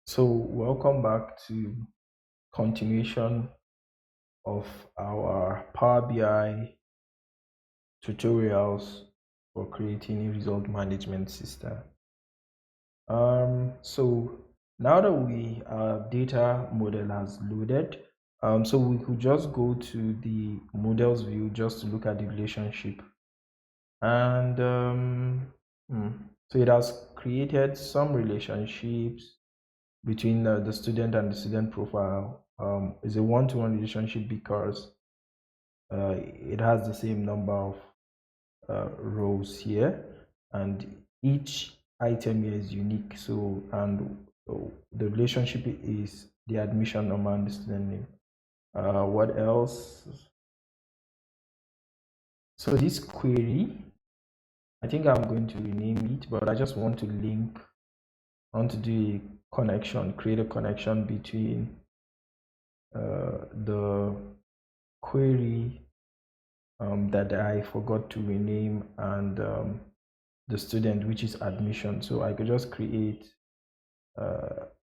So welcome back to continuation of our Power BI tutorials for creating a result management system. So now that our data model has loaded, so we could just go to the models view just to look at the relationship. And so it has created some relationships between the student and the student profile. Is a one-to-one relationship because it has the same number of rows here, and each item here is unique. So, and the relationship is the admission number and the student name. What else? So this query, I think I'm going to rename it, but I just want to link. I want to do a connection, create a connection between the query that I forgot to rename and the student, which is admission. So I could just create,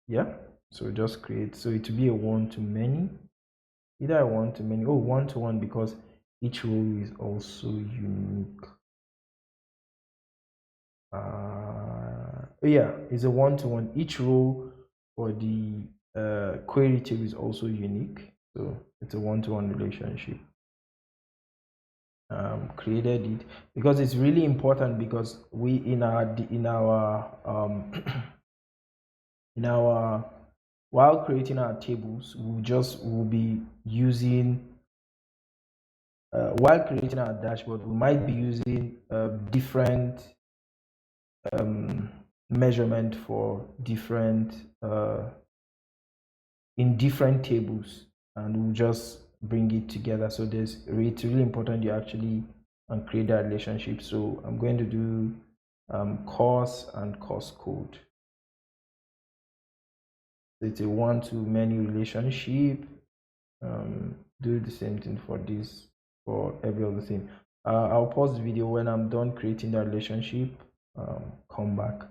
yeah, so just create, so it will be a one-to-many, either a one-to-many, oh, one-to-one, because each row is also unique. Yeah, it's a one-to-one. Each row for the query table is also unique, so it's a one-to-one relationship. Created it because it's really important, because we in our in our while creating our tables we'll be using while creating our dashboard we might be using different measurement for different in different tables, and we'll just bring it together. So it's really important you actually create that relationship. So I'm going to do course and course code. So it's a one-to-many relationship. Do the same thing for this, for every other thing. I'll pause the video. When I'm done creating that relationship, come back.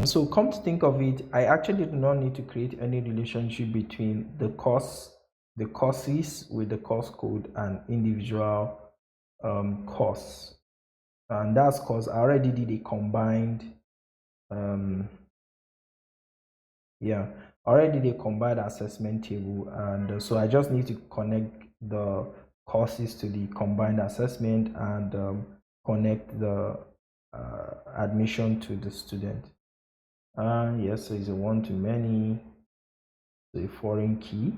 So come to think of it, I actually do not need to create any relationship between the courses with the course code and individual course. And that's because I already did a combined, yeah, I already did a combined assessment table. And so I just need to connect the courses to the combined assessment and connect the admission to the student. Yes, so it's a one-to-many, so a foreign key.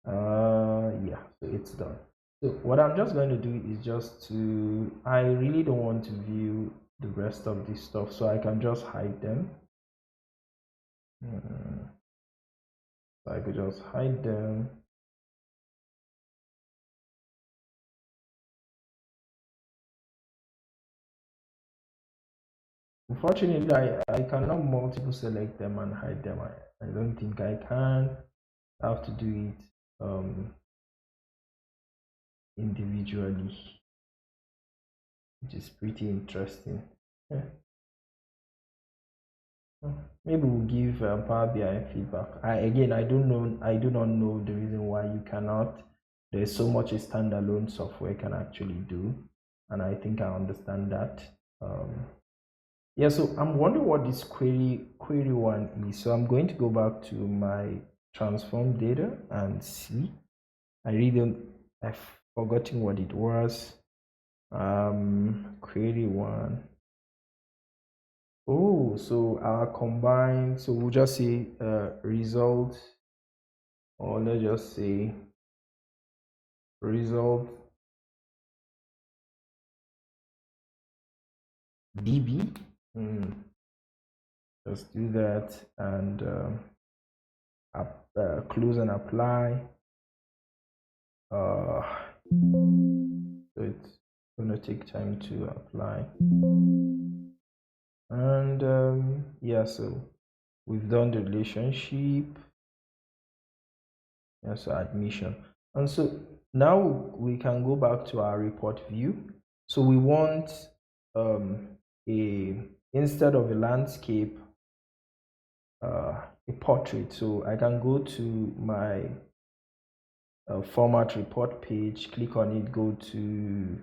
Yeah, so it's done. So what I'm just going to do is I really don't want to view the rest of this stuff, so I can just hide them. So I could just hide them. Unfortunately, I cannot multiple select them and hide them. I don't think I can. I have to do it individually, which is pretty interesting. Yeah. Maybe we'll give Power BI feedback. I don't know. I do not know the reason why you cannot. There's so much a standalone software can actually do, and I think I understand that. Yeah, so I'm wondering what this query one is. So I'm going to go back to my transform data and see. I've forgotten what it was. Query one. Oh, so our combined, so we'll just say result, or let's just say result DB. Let's do that and close and apply. So it's gonna take time to apply. And yeah, so we've done the relationship. Yeah, so admission. And so now we can go back to our report view. So we want a instead of a landscape, a portrait. So I can go to my format report page, click on it, go to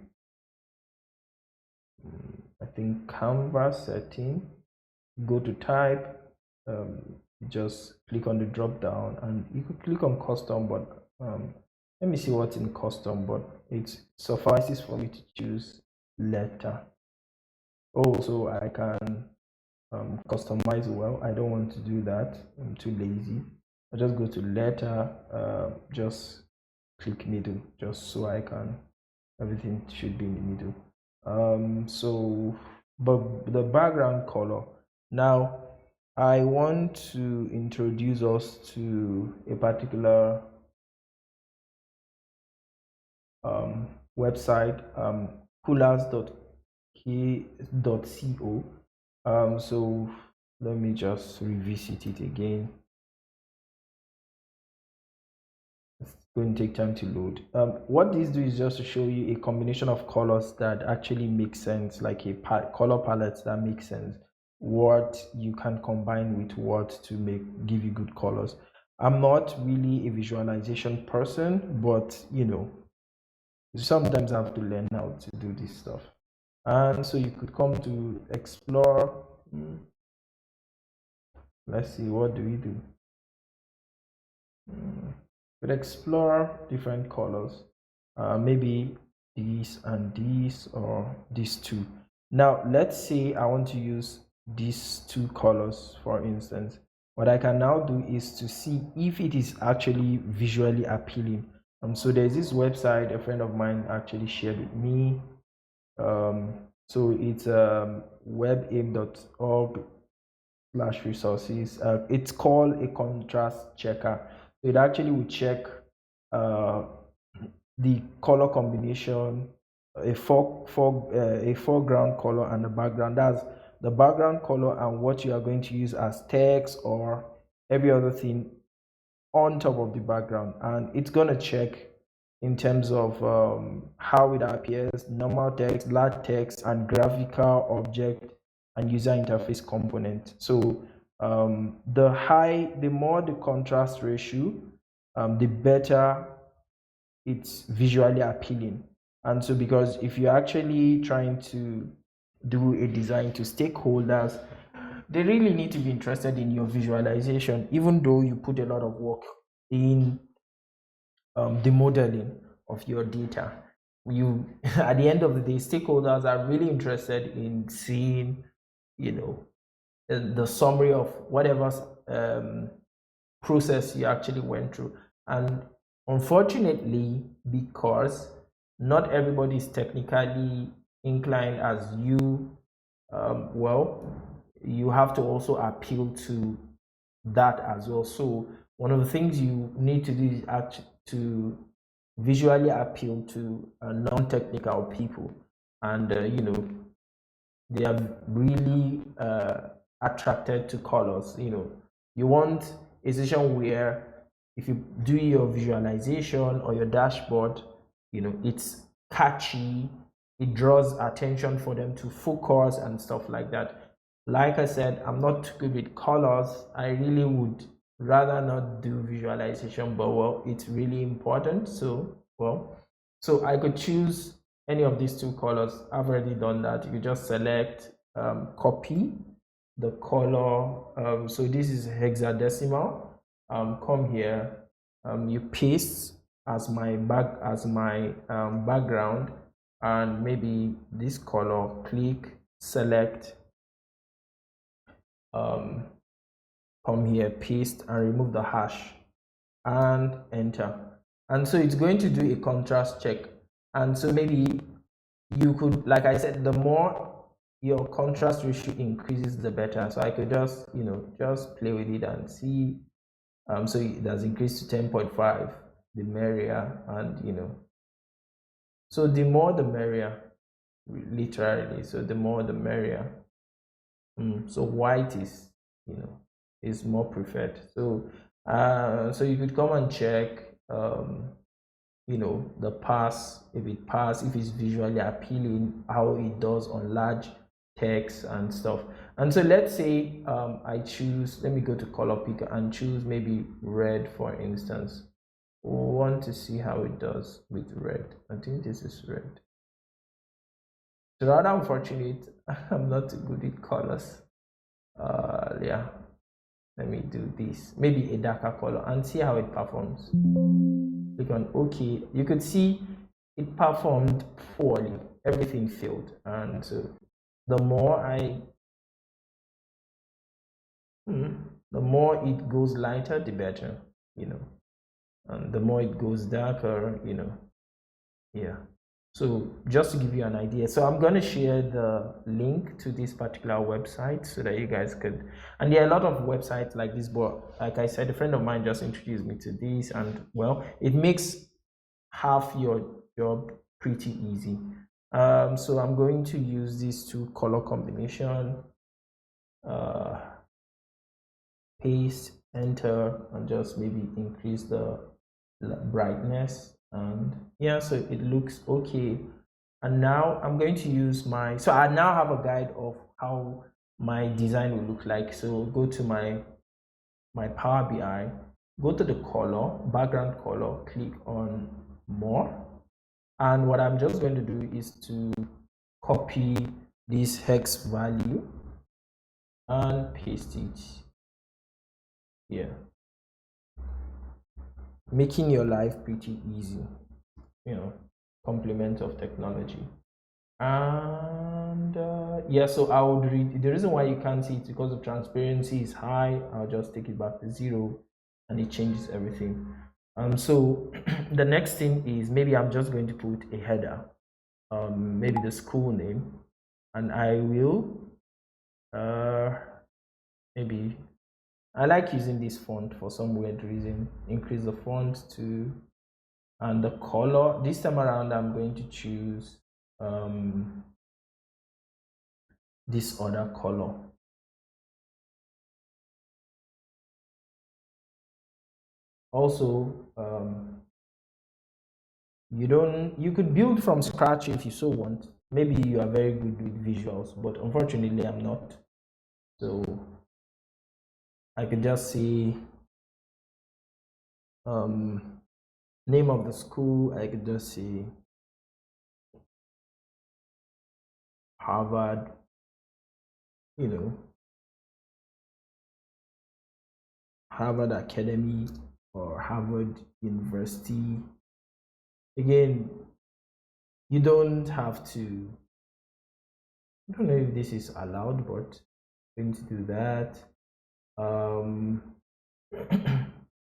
I think canvas setting, go to type, just click on the drop down, and you could click on custom, but let me see what's in custom, but it suffices for me to choose letter. Also, I can customize. Well, I don't want to do that, I'm too lazy. I just go to letter, just click middle, just so I can, everything should be in the middle. So but the background color, now I want to introduce us to a particular website, coolers.co. So let me just revisit it again. It's going to take time to load. What these do is just to show you a combination of colors that actually make sense, like a color palette that makes sense, what you can combine with what to give you good colors. I'm not really a visualization person, but sometimes I have to learn how to do this stuff. And so you could come to explore. Let's see, what do we do? We'll explore different colors, maybe these and these, or these two. Now let's say I want to use these two colors, for instance. What I can now do is to see if it is actually visually appealing. So there's this website a friend of mine actually shared with me. So it's webaim.org/resources. It's called a contrast checker. So it actually will check the color combination, a foreground color and the background. That's the background color and what you are going to use as text or every other thing on top of the background, and it's going to check in terms of how it appears, normal text, large text, and graphical object and user interface component. So the more the contrast ratio, the better it's visually appealing. And so, because if you're actually trying to do a design to stakeholders, they really need to be interested in your visualization, even though you put a lot of work in the modeling of your data. You at the end of the day, stakeholders are really interested in seeing the summary of whatever process you actually went through. And unfortunately, because not everybody is technically inclined as you, you have to also appeal to that as well. So one of the things you need to do is actually to visually appeal to non-technical people, and they are really attracted to colors. You want a situation where if you do your visualization or your dashboard, it's catchy, it draws attention for them to focus and stuff like that. Like I said, I'm not good with colors. I really would rather not do visualization, but it's really important. So I could choose any of these two colors. I've already done that. You just select copy the color. So this is hexadecimal. Come here, you paste as my background, and maybe this color, click, select, come here, paste, and remove the hash, and enter. And so it's going to do a contrast check. And so maybe you could, like I said, the more your contrast ratio increases, the better. So I could just just play with it and see. So it has increased to 10.5, the merrier. And so the more the merrier, literally. So the more the merrier. So white is is more preferred. So so you could come and check the pass, if it's visually appealing, how it does on large text and stuff. And so let's say I choose, let me go to color picker and choose maybe red, for instance. We want to see how it does with red. I think this is red. It's rather unfortunate. I'm not too good with colors. Yeah, let me do this. Maybe a darker color and see how it performs. Click on OK. You could see it performed poorly. Everything failed. And so the more the more it goes lighter, the better, and the more it goes darker, yeah. So just to give you an idea, so I'm going to share the link to this particular website so that you guys could, and there are a lot of websites like this, but like I said, a friend of mine just introduced me to this, and well, it makes half your job pretty easy. So I'm going to use these two color combination, paste, enter, and just maybe increase the brightness, and yeah, so it looks okay. And now I'm going to use so I now have a guide of how my design will look like. So go to my Power BI, go to the color, background color, click on more, and what I'm just going to do is to copy this hex value and paste it here, making your life pretty easy, complement of technology. And yeah, so I would read, the reason why you can't see it because the transparency is high. I'll just take it back to 0 and it changes everything. So the next thing is, maybe I'm just going to put a header, maybe the school name, and I will maybe I like using this font for some weird reason. Increase the font to, and the color this time around I'm going to choose this other color. Also, you could build from scratch if you so want. Maybe you are very good with visuals, but unfortunately I'm not. So I could just say name of the school. I could just say Harvard, Harvard Academy or Harvard University. Again, you don't have to, I don't know if this is allowed, but I'm going to do that.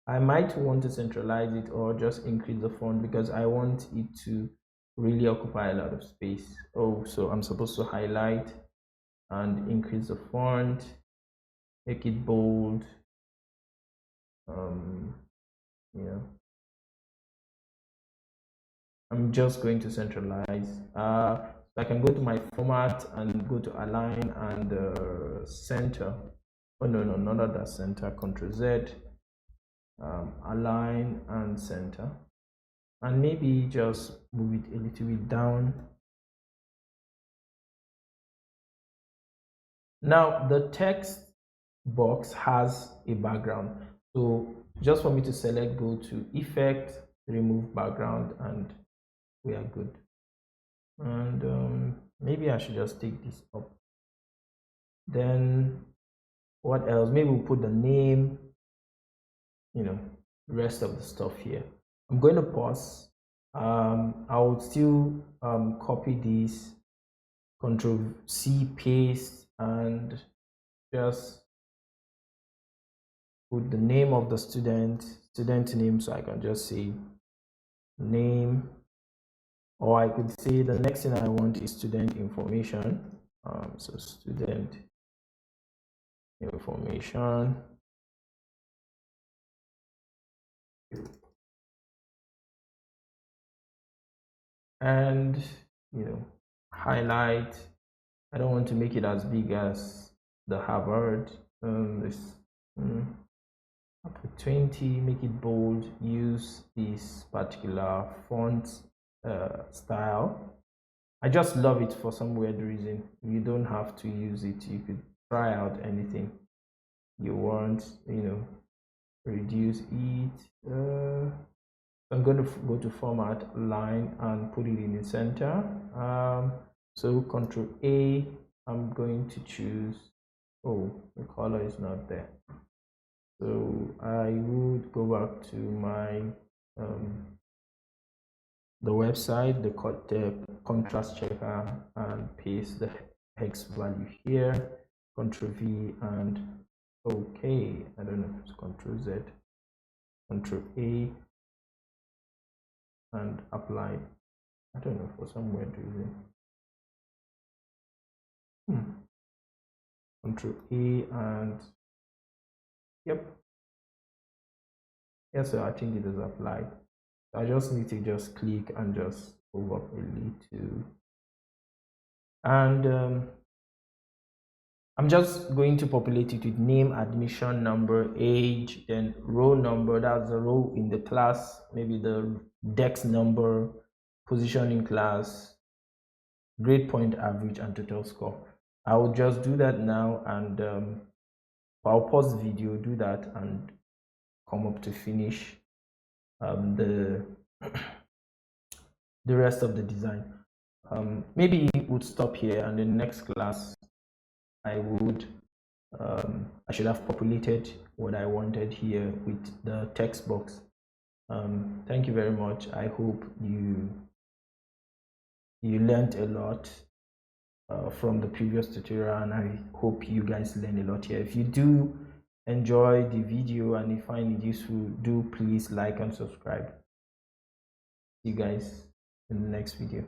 I might want to centralize it or just increase the font because I want it to really occupy a lot of space. Oh, so I'm supposed to highlight and increase the font, make it bold. Yeah, I'm just going to centralize. I can go to my format and go to align and center. Oh no, not that center. Ctrl Z, align and center, and maybe just move it a little bit down. Now the text box has a background, so just for me to select, go to effect, remove background, and we are good. And maybe I should just take this up. Then what else? Maybe we'll put the name, rest of the stuff here. I'm going to pause. I will still copy this, Control C, paste, and just put the name of the student name. So I can just say name, or I could say the next thing I want is student information. So student information, and highlight. I don't want to make it as big as the Harvard. This up to 20, make it bold. Use this particular font style. I just love it for some weird reason. You don't have to use it. You could try out anything you want, reduce it. I'm going to go to format line and put it in the center. So Control A, I'm going to choose, oh, the color is not there. So I would go back to my the website, the contrast checker, and paste the hex value here. Control V and OK. I don't know if it's Control Z. Control A and apply. I don't know, for some weird reason. Control A and yep. Yeah, so I think it is applied. I just need to just click and just move up a little. And I'm just going to populate it with name, admission number, age, then row number, that's the row in the class, maybe the dex number, position in class, grade point average, and total score. I will just do that now, and I'll pause the video, do that, and come up to finish the rest of the design. Maybe it would stop here, and in the next class I would I should have populated what I wanted here with the text box. Thank you very much. I hope you learned a lot from the previous tutorial, and I hope you guys learned a lot here. If you do enjoy the video and you find it useful, do please like and subscribe. See you guys in the next video.